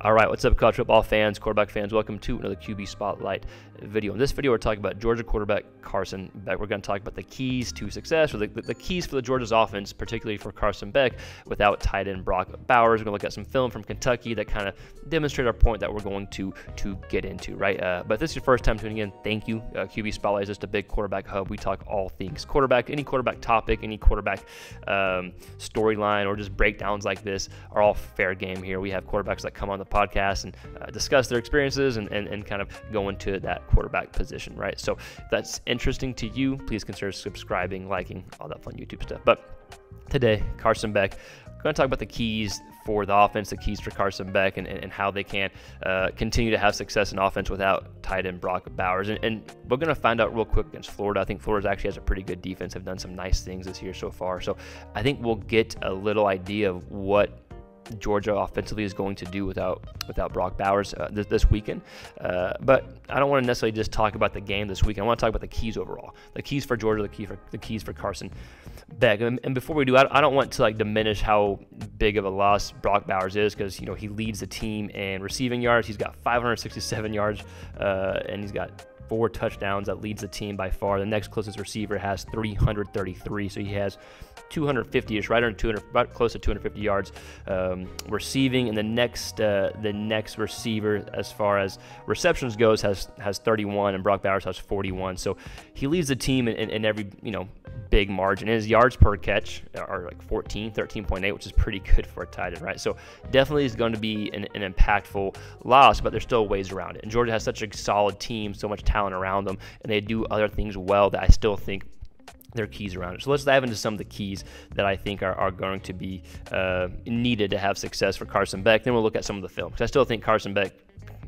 All right, what's up, college football fans, quarterback fans? Welcome to another QB Spotlight video. In this video, we're talking about Georgia quarterback Carson Beck. We're going to talk about the keys to success, or the keys for the Georgia's offense, particularly for Carson Beck, without tight end Brock Bowers. We're going to look at some film from Kentucky that kind of demonstrate our point that we're going to get into, right? But if this is your first time tuning in, thank you. QB Spotlight is just a big quarterback hub. We talk all things quarterback, any quarterback topic, any quarterback storyline, or just breakdowns like this are all fair game here. We have quarterbacks that come on the podcast and discuss their experiences and kind of go into that quarterback position, right? So if that's interesting to you, please consider subscribing, liking, all that fun YouTube stuff. But today, Carson Beck, we're going to talk about the keys for the offense, the keys for Carson Beck, and how they can continue to have success in offense without tight end Brock Bowers. And we're going to find out real quick against Florida. I think Florida actually has a pretty good defense, have done some nice things this year so far. So I think we'll get a little idea of what Georgia offensively is going to do without Brock Bowers this weekend. But I don't want to necessarily just talk about the game this weekend. I want to talk about the keys overall, the keys for Georgia, the keys for Carson Beck. And before we do, I don't want to like diminish how big of a loss Brock Bowers is, because he leads the team in receiving yards. He's got 567 yards, and he's got 4 touchdowns. That leads the team by far. The next closest receiver has 333, so he has 250-ish, right around 200, about close to 250 yards receiving. And the next receiver, as far as receptions goes, has 31, and Brock Bowers has 41. So he leads the team in every big margin. And his yards per catch are like 13.8, which is pretty good for a tight end, right? So definitely is going to be an impactful loss, but there's still ways around it. And Georgia has such a solid team, so much talent around them, and they do other things well that I still think their keys around it. So let's dive into some of the keys that I think are going to be needed to have success for Carson Beck. Then we'll look at some of the film, because I still think Carson Beck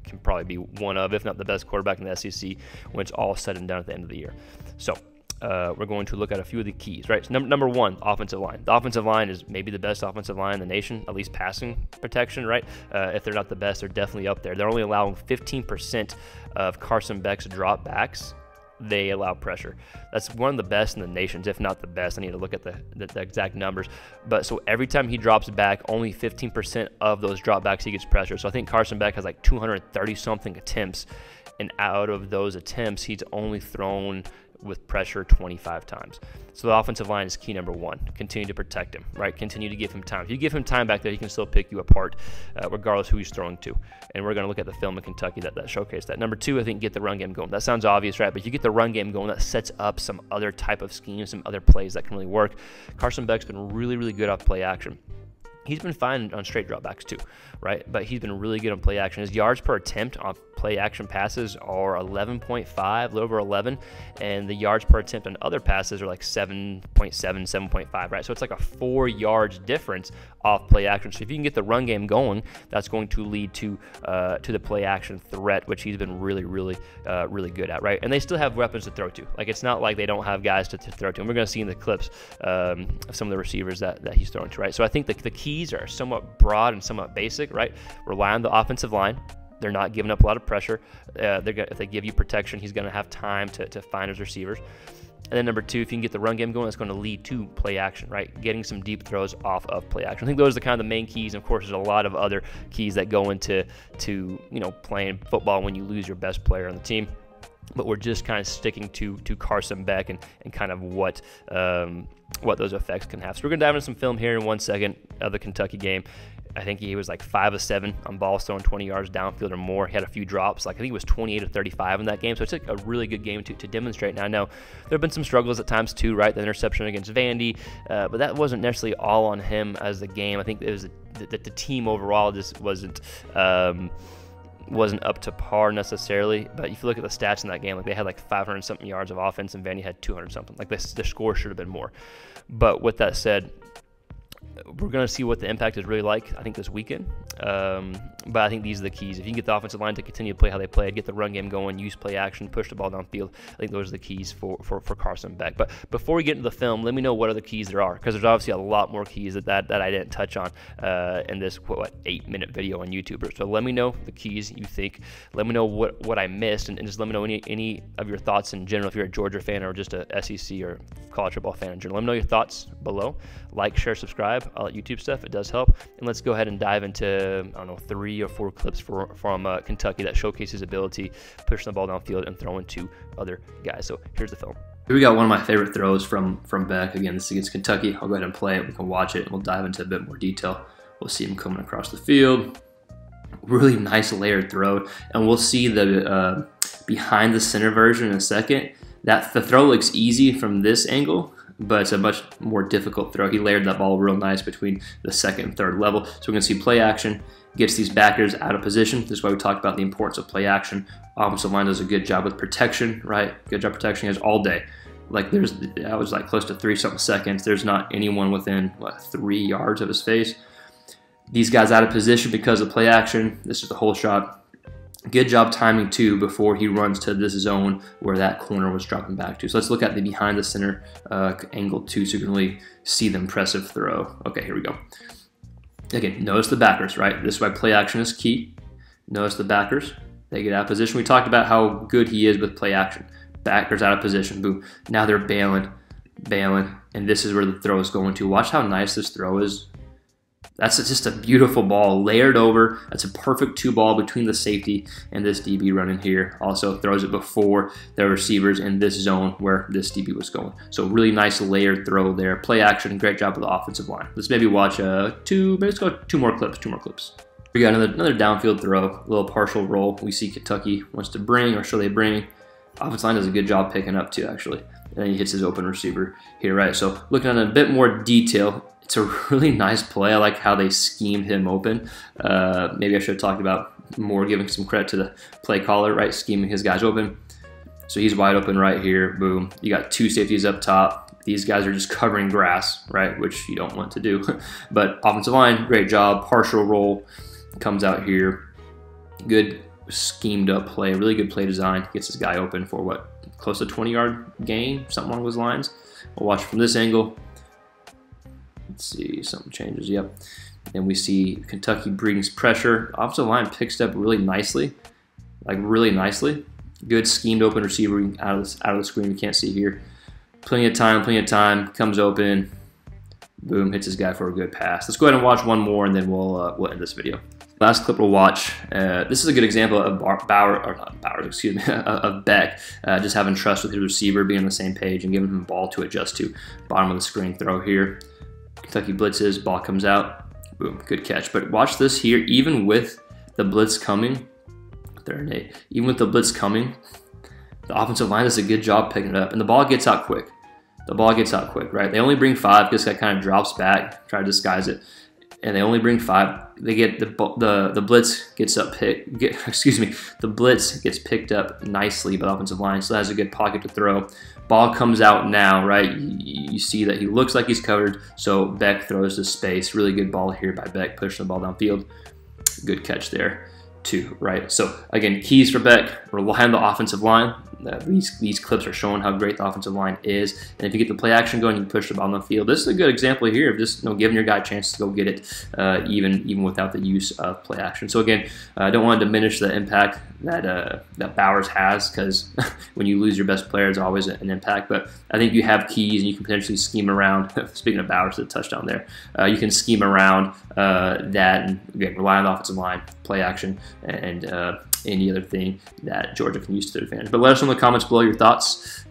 can probably be one of, if not the best quarterback in the SEC when it's all said and done at the end of the year. So we're going to look at a few of the keys, right? So number one, offensive line. The offensive line is maybe the best offensive line in the nation, at least passing protection, right? If they're not the best, they're definitely up there. They're only allowing 15% of Carson Beck's dropbacks. They allow pressure. That's one of the best in the nations, if not the best. I need to look at the exact numbers. But so every time he drops back, only 15% of those dropbacks he gets pressure. So I think Carson Beck has like 230-something attempts, and out of those attempts, he's only thrown with pressure 25 times. So the offensive line is key number one. Continue to protect him, right? Continue to give him time. If you give him time back there, he can still pick you apart, regardless who he's throwing to. And we're going to look at the film in Kentucky that showcased that. Number two, I think get the run game going. That sounds obvious, right? But if you get the run game going, that sets up some other type of scheme, some other plays that can really work. Carson Beck's been really, really good off play action. He's been fine on straight dropbacks too, right? But he's been really good on play action. His yards per attempt on play action passes are 11.5, a little over 11, and the yards per attempt on other passes are like 7.7, 7.5, right? So it's like a 4 yards difference off play action. So if you can get the run game going, that's going to lead to the play action threat, which he's been really, really, really good at, right? And they still have weapons to throw to. Like, it's not like they don't have guys to throw to. And we're going to see in the clips of some of the receivers that he's throwing to, right? So I think the keys are somewhat broad and somewhat basic, right? Rely on the offensive line. They're not giving up a lot of pressure. If they give you protection, he's going to have time to find his receivers. And then number two, if you can get the run game going, that's going to lead to play action, right? Getting some deep throws off of play action. I think those are kind of the main keys. And of course, there's a lot of other keys that go into playing football when you lose your best player on the team. But we're just kind of sticking to Carson Beck and kind of what those effects can have. So we're going to dive into some film here in 1 second of the Kentucky game. I think he was like 5 of 7 on balls thrown 20 yards downfield or more. He had a few drops. Like, I think he was 28 of 35 in that game. So it's like a really good game to demonstrate. Now, I know there have been some struggles at times too, right? The interception against Vandy, but that wasn't necessarily all on him as the game. I think it was that the team overall just wasn't up to par necessarily. But if you look at the stats in that game, like, they had like 500 something yards of offense and Vandy had 200 something. Like, the score should have been more. But with that said, we're going to see what the impact is really like, I think, this weekend. But I think these are the keys. If you can get the offensive line to continue to play how they played, get the run game going, use play action, push the ball downfield, I think those are the keys for Carson Beck. But before we get into the film, let me know what other keys there are, because there's obviously a lot more keys that I didn't touch on in this 8-minute video on YouTube. So let me know the keys you think. Let me know what I missed, and just let me know any of your thoughts in general, if you're a Georgia fan or just a SEC or college football fan in general. Let me know your thoughts below. Like, share, subscribe. subscribe. I like YouTube stuff. It does help. And let's go ahead and dive into, I don't know, 3 or 4 clips from Kentucky that showcase his ability pushing the ball downfield and throwing to other guys. So here's the film. Here we got one of my favorite throws from Beck. Again, this is against Kentucky. I'll go ahead and play it. We can watch it, and we'll dive into a bit more detail. We'll see him coming across the field. Really nice layered throw, and we'll see the behind the center version in a second. That the throw looks easy from this angle, but it's a much more difficult throw. He layered that ball real nice between the second and third level. So we're gonna see play action, gets these backers out of position. This is why we talked about the importance of play action. Offensive line does a good job with protection, right? Good job protecting us all day. Like that was like close to 3-something seconds. There's not anyone within, what, 3 yards of his face. These guys out of position because of play action. This is the whole shot. Good job timing too before he runs to this zone where that corner was dropping back to. So let's look at the behind the center angle too, so you can really see the impressive throw. Okay, here we go. Again, notice the backers, right? This is why play action is key. Notice the backers. They get out of position. We talked about how good he is with play action. Backers out of position. Boom. Now they're bailing, and this is where the throw is going to. Watch how nice this throw is. That's just a beautiful ball, layered over. That's a perfect 2 ball between the safety and this DB running here. Also throws it before the receivers in this zone where this DB was going. So really nice layered throw there. Play action, great job with the offensive line. Let's maybe watch let's go 2 more clips. We got another downfield throw, a little partial roll. We see Kentucky wants to bring, or should they bring? Offensive line does a good job picking up too, actually. And then he hits his open receiver here, right? So looking at a bit more detail, it's a really nice play. I like how they schemed him open. Maybe I should have talked about more, giving some credit to the play caller, right? Scheming his guys open. So he's wide open right here. Boom. You got 2 safeties up top. These guys are just covering grass, right? Which you don't want to do. But offensive line, great job. Partial roll comes out here. Good schemed up play. Really good play design. Gets this guy open for what? Close to 20-yard gain, something along those lines. We'll watch from this angle. Let's see, something changes, yep. And we see Kentucky brings pressure. Offensive line picks up really nicely, like really nicely. Good schemed open receiver out of the screen. You can't see here. Plenty of time, comes open. Boom, hits his guy for a good pass. Let's go ahead and watch one more, and then we'll end this video. Last clip we'll watch. This is a good example of of Beck just having trust with his receiver, being on the same page, and giving him a ball to adjust to. Bottom of the screen throw here. Kentucky blitzes, ball comes out, boom, good catch. But watch this here, even with the blitz coming, even with the blitz coming, the offensive line does a good job picking it up, and the ball gets out quick. Right? They only bring 5. This guy kind of drops back, try to disguise it, and they only bring 5. They get the blitz gets up the blitz gets picked up nicely by the offensive line, so that has a good pocket to throw. Ball comes out now, right? You see that he looks like he's covered, so Beck throws to space. Really good ball here by Beck, pushing the ball downfield. Good catch there too, right? So again, keys for Beck, rely on the offensive line. These clips are showing how great the offensive line is, and if you get the play action going, you can push the ball on the field. This is a good example here of just giving your guy a chance to go get it, even without the use of play action. So again, I don't want to diminish the impact that Bowers has, because when you lose your best player, it's always an impact. But I think you have keys, and you can potentially scheme around. Speaking of Bowers, the touchdown there, you can scheme around that, and again, rely on the offensive line, play action, and any other thing that Georgia can use to their advantage. But let us know in the comments below your thoughts.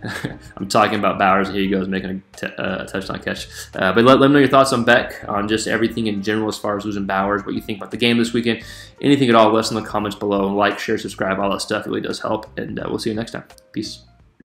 I'm talking about Bowers. Here he goes, making a touchdown catch. But let me know your thoughts on Beck, on just everything in general as far as losing Bowers, what you think about the game this weekend. Anything at all, let us know in the comments below. Like, share, subscribe, all that stuff really does help. And we'll see you next time. Peace.